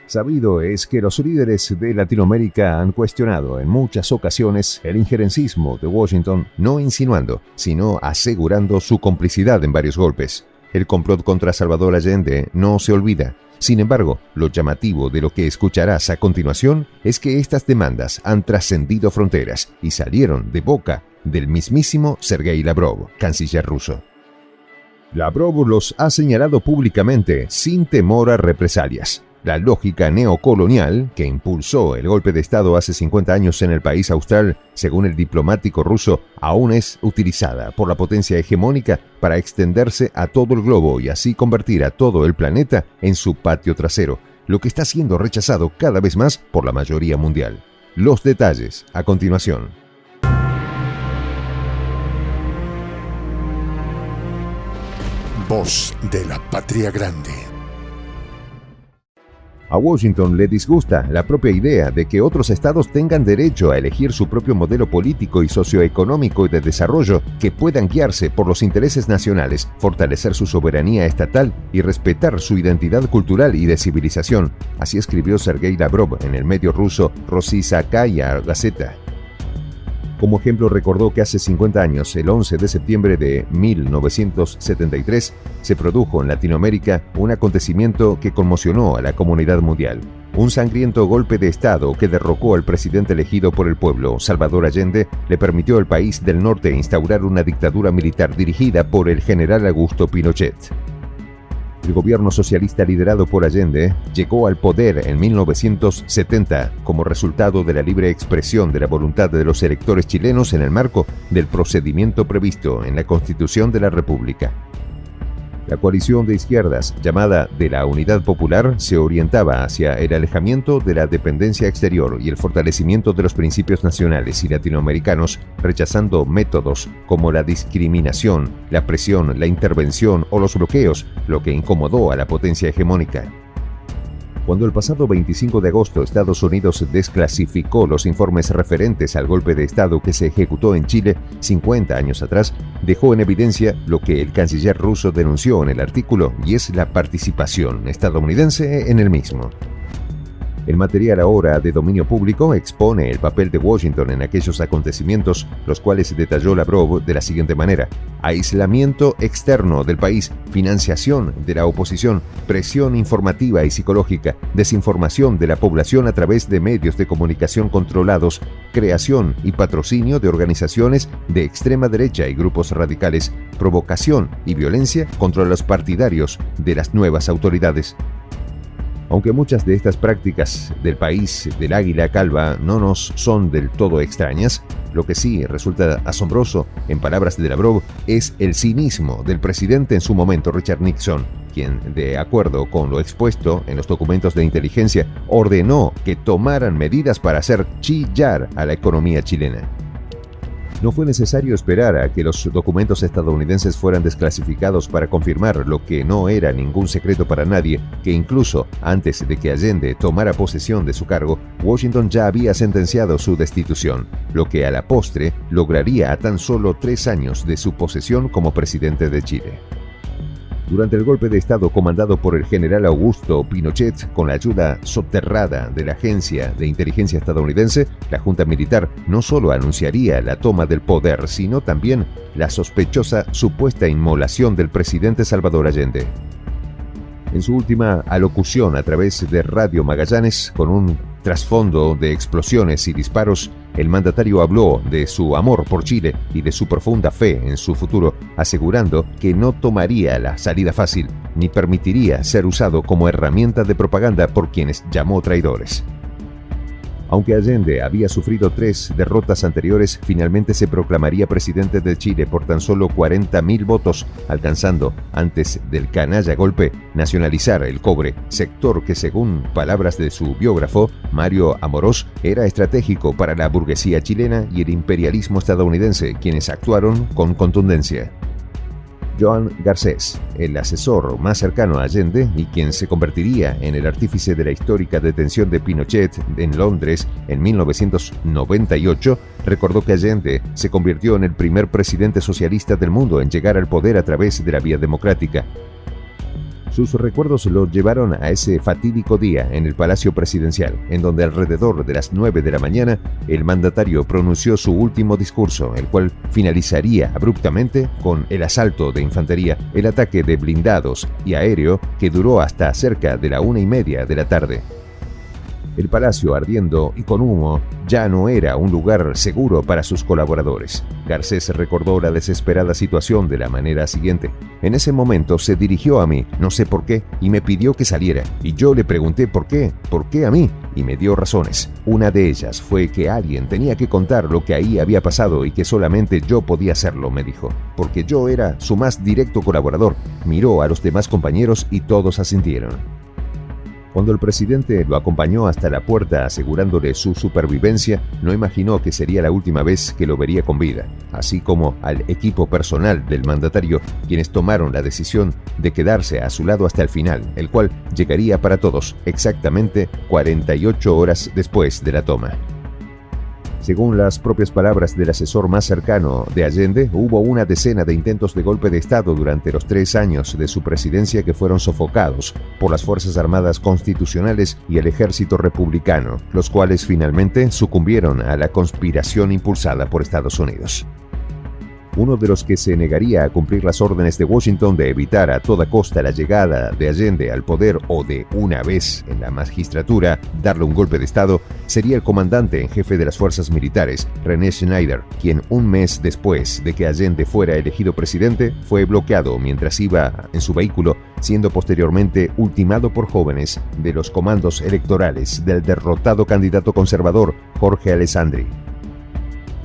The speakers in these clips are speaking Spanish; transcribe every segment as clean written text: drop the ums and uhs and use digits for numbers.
Sabido es que los líderes de Latinoamérica han cuestionado en muchas ocasiones el injerencismo de Washington, no insinuando, sino asegurando su complicidad en varios golpes. El complot contra Salvador Allende no se olvida. Sin embargo, lo llamativo de lo que escucharás a continuación es que estas demandas han trascendido fronteras y salieron de boca del mismísimo Sergei Lavrov, canciller ruso. Lavrov los ha señalado públicamente sin temor a represalias. La lógica neocolonial que impulsó el golpe de Estado hace 50 años en el país austral, según el diplomático ruso, aún es utilizada por la potencia hegemónica para extenderse a todo el globo y así convertir a todo el planeta en su patio trasero, lo que está siendo rechazado cada vez más por la mayoría mundial. Los detalles a continuación. Voz de la Patria Grande. A Washington le disgusta la propia idea de que otros estados tengan derecho a elegir su propio modelo político y socioeconómico y de desarrollo que puedan guiarse por los intereses nacionales, fortalecer su soberanía estatal y respetar su identidad cultural y de civilización. Así escribió Sergei Lavrov en el medio ruso Rossiyskaya Gazeta. Como ejemplo, recordó que hace 50 años, el 11 de septiembre de 1973, se produjo en Latinoamérica un acontecimiento que conmocionó a la comunidad mundial. Un sangriento golpe de Estado que derrocó al presidente elegido por el pueblo, Salvador Allende, le permitió al país del norte instaurar una dictadura militar dirigida por el general Augusto Pinochet. El gobierno socialista liderado por Allende llegó al poder en 1970 como resultado de la libre expresión de la voluntad de los electores chilenos en el marco del procedimiento previsto en la Constitución de la República. La coalición de izquierdas, llamada de la Unidad Popular, se orientaba hacia el alejamiento de la dependencia exterior y el fortalecimiento de los principios nacionales y latinoamericanos, rechazando métodos como la discriminación, la presión, la intervención o los bloqueos, lo que incomodó a la potencia hegemónica. Cuando el pasado 25 de agosto Estados Unidos desclasificó los informes referentes al golpe de Estado que se ejecutó en Chile 50 años atrás, dejó en evidencia lo que el canciller ruso denunció en el artículo y es la participación estadounidense en el mismo. El material ahora de dominio público expone el papel de Washington en aquellos acontecimientos, los cuales detalló Lavrov de la siguiente manera: aislamiento externo del país, financiación de la oposición, presión informativa y psicológica, desinformación de la población a través de medios de comunicación controlados, creación y patrocinio de organizaciones de extrema derecha y grupos radicales, provocación y violencia contra los partidarios de las nuevas autoridades. Aunque muchas de estas prácticas del país del águila calva no nos son del todo extrañas, lo que sí resulta asombroso, en palabras de Lavrov, es el cinismo del presidente en su momento, Richard Nixon, quien, de acuerdo con lo expuesto en los documentos de inteligencia, ordenó que tomaran medidas para hacer chillar a la economía chilena. No fue necesario esperar a que los documentos estadounidenses fueran desclasificados para confirmar lo que no era ningún secreto para nadie, que incluso antes de que Allende tomara posesión de su cargo, Washington ya había sentenciado su destitución, lo que a la postre lograría a tan solo 3 años de su posesión como presidente de Chile. Durante el golpe de Estado comandado por el general Augusto Pinochet, con la ayuda soterrada de la Agencia de Inteligencia estadounidense, la Junta Militar no solo anunciaría la toma del poder, sino también la sospechosa supuesta inmolación del presidente Salvador Allende. En su última alocución a través de Radio Magallanes, con un trasfondo de explosiones y disparos, el mandatario habló de su amor por Chile y de su profunda fe en su futuro, asegurando que no tomaría la salida fácil ni permitiría ser usado como herramienta de propaganda por quienes llamó traidores. Aunque Allende había sufrido 3 derrotas anteriores, finalmente se proclamaría presidente de Chile por tan solo 40.000 votos, alcanzando, antes del canalla golpe, nacionalizar el cobre, sector que, según palabras de su biógrafo, Mario Amorós, era estratégico para la burguesía chilena y el imperialismo estadounidense, quienes actuaron con contundencia. Joan Garcés, el asesor más cercano a Allende y quien se convertiría en el artífice de la histórica detención de Pinochet en Londres en 1998, recordó que Allende se convirtió en el primer presidente socialista del mundo en llegar al poder a través de la vía democrática. Sus recuerdos lo llevaron a ese fatídico día en el Palacio Presidencial, en donde alrededor de las 9 de la mañana el mandatario pronunció su último discurso, el cual finalizaría abruptamente con el asalto de infantería, el ataque de blindados y aéreo que duró hasta cerca de la 1:30 de la tarde. El palacio, ardiendo y con humo, ya no era un lugar seguro para sus colaboradores. Garcés recordó la desesperada situación de la manera siguiente. En ese momento se dirigió a mí, no sé por qué, y me pidió que saliera. Y yo le pregunté por qué a mí, y me dio razones. Una de ellas fue que alguien tenía que contar lo que ahí había pasado y que solamente yo podía hacerlo, me dijo, porque yo era su más directo colaborador. Miró a los demás compañeros y todos asintieron. Cuando el presidente lo acompañó hasta la puerta asegurándole su supervivencia, no imaginó que sería la última vez que lo vería con vida, así como al equipo personal del mandatario, quienes tomaron la decisión de quedarse a su lado hasta el final, el cual llegaría para todos exactamente 48 horas después de la toma. Según las propias palabras del asesor más cercano de Allende, hubo una decena de intentos de golpe de Estado durante los 3 años de su presidencia que fueron sofocados por las Fuerzas Armadas Constitucionales y el Ejército Republicano, los cuales finalmente sucumbieron a la conspiración impulsada por Estados Unidos. Uno de los que se negaría a cumplir las órdenes de Washington de evitar a toda costa la llegada de Allende al poder o de una vez en la magistratura darle un golpe de Estado sería el comandante en jefe de las fuerzas militares, René Schneider, quien un mes después de que Allende fuera elegido presidente fue bloqueado mientras iba en su vehículo, siendo posteriormente ultimado por jóvenes de los comandos electorales del derrotado candidato conservador Jorge Alessandri.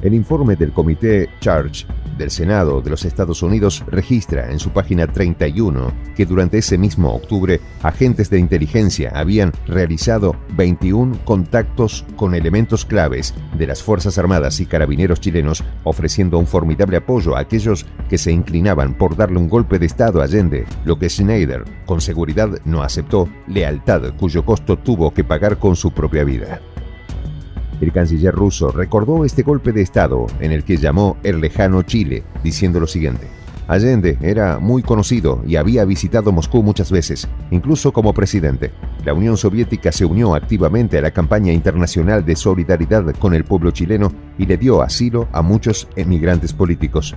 El informe del Comité Charge del Senado de los Estados Unidos registra en su página 31 que durante ese mismo octubre, agentes de inteligencia habían realizado 21 contactos con elementos claves de las Fuerzas Armadas y Carabineros chilenos, ofreciendo un formidable apoyo a aquellos que se inclinaban por darle un golpe de Estado a Allende, lo que Schneider con seguridad no aceptó, lealtad cuyo costo tuvo que pagar con su propia vida. El canciller ruso recordó este golpe de Estado en el que llamó el lejano Chile, diciendo lo siguiente: Allende era muy conocido y había visitado Moscú muchas veces, incluso como presidente. La Unión Soviética se unió activamente a la campaña internacional de solidaridad con el pueblo chileno y le dio asilo a muchos emigrantes políticos.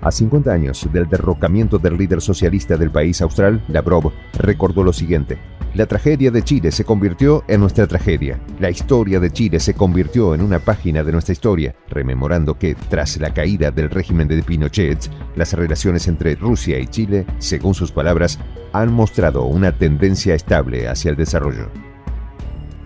A 50 años del derrocamiento del líder socialista del país austral, Lavrov recordó lo siguiente: la tragedia de Chile se convirtió en nuestra tragedia. La historia de Chile se convirtió en una página de nuestra historia, rememorando que, tras la caída del régimen de Pinochet, las relaciones entre Rusia y Chile, según sus palabras, han mostrado una tendencia estable hacia el desarrollo.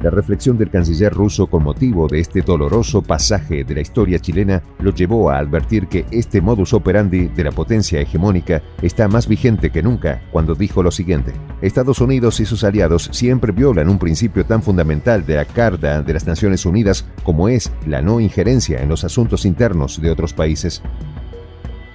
La reflexión del canciller ruso con motivo de este doloroso pasaje de la historia chilena lo llevó a advertir que este modus operandi de la potencia hegemónica está más vigente que nunca cuando dijo lo siguiente: Estados Unidos y sus aliados siempre violan un principio tan fundamental de la Carta de las Naciones Unidas como es la no injerencia en los asuntos internos de otros países.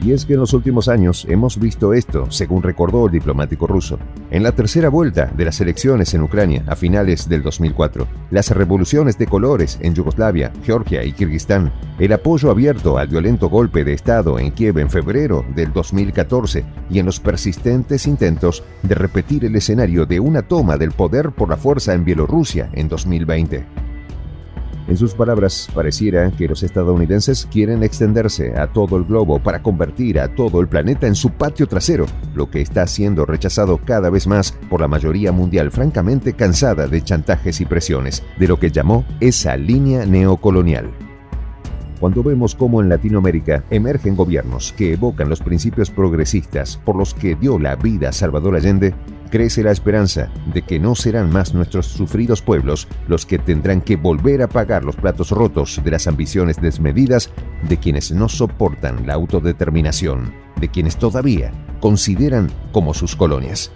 Y es que en los últimos años hemos visto esto, según recordó el diplomático ruso. En la tercera vuelta de las elecciones en Ucrania a finales del 2004, las revoluciones de colores en Yugoslavia, Georgia y Kirguistán, el apoyo abierto al violento golpe de Estado en Kiev en febrero del 2014 y en los persistentes intentos de repetir el escenario de una toma del poder por la fuerza en Bielorrusia en 2020. En sus palabras, pareciera que los estadounidenses quieren extenderse a todo el globo para convertir a todo el planeta en su patio trasero, lo que está siendo rechazado cada vez más por la mayoría mundial francamente cansada de chantajes y presiones, de lo que llamó esa línea neocolonial. Cuando vemos cómo en Latinoamérica emergen gobiernos que evocan los principios progresistas por los que dio la vida Salvador Allende, crece la esperanza de que no serán más nuestros sufridos pueblos los que tendrán que volver a pagar los platos rotos de las ambiciones desmedidas de quienes no soportan la autodeterminación, de quienes todavía consideran como sus colonias.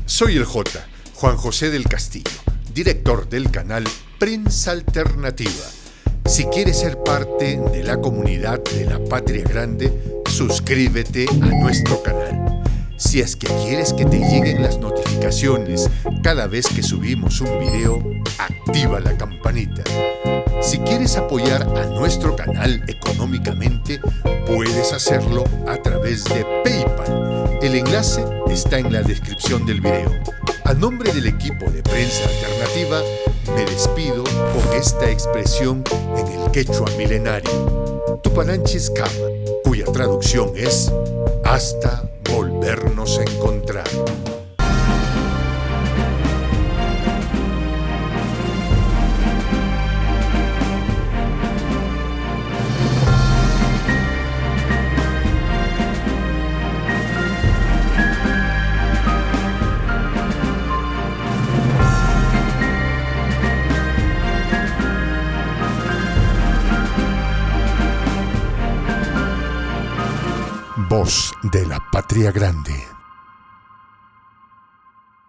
Soy el J, Juan José del Castillo, director del canal Prensa Alternativa. Si quieres ser parte de la comunidad de la Patria Grande, suscríbete a nuestro canal. Si es que quieres que te lleguen las notificaciones cada vez que subimos un video, activa la campanita. Si quieres apoyar a nuestro canal económicamente, puedes hacerlo a través de PayPal. El enlace está en la descripción del video. A nombre del equipo de Prensa Alternativa, me despido con esta expresión en el quechua milenario, Tupananchis Kama, cuya traducción es hasta volvernos a encontrar. Voz de la Patria Grande.